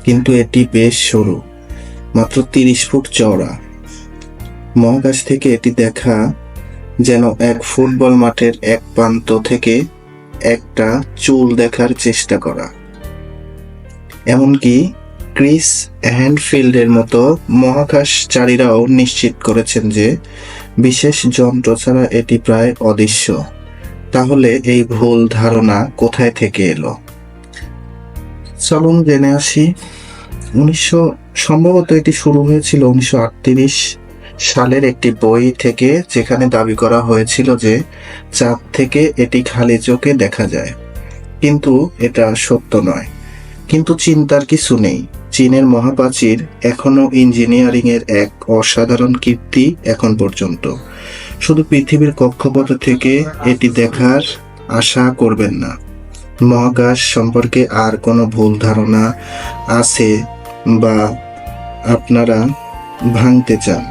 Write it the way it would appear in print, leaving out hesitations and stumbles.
কিন্তু এটি বেশ সরু, মাত্র 30 ফুট চওড়া। মহাকাশ থেকে এটি দেখা যেন এক ফুটবল মাঠের এক প্রান্ত থেকে একটা চুল দেখার চেষ্টা করা। এমনকি ক্রিস হ্যাডফিল্ডের মতো মহাকাশচারীরাও নিশ্চিত করেছেন যে বিশেষ যন্ত্র ছাড়া এটি প্রায় অদৃশ্য। তাহলে এই ভুল ধারণা কোথায় থেকে এলো? চলুন জেনে আসি। সম্ভবত এটি শুরু হয়েছিল 1938 সালের একটি বই থেকে, যেখানে দাবি করা হয়েছিল যে চাঁদ থেকে এটি খালি চোখে দেখা যায়। কিন্তু এটা সত্য নয়। কিন্তু চিন্তার কিছু নেই, চীনের মহাপ্রাচীর এখনো ইঞ্জিনিয়ারিং এর এক অসাধারণ কীর্তি এখন পর্যন্ত। শুধু পৃথিবীর কক্ষপথ থেকে এটি দেখার আশা করবেন না। মহাকাশ সম্পর্কে আর কোনো ভুল ধারণা আছে বা আপনারা ভাঙতে চান?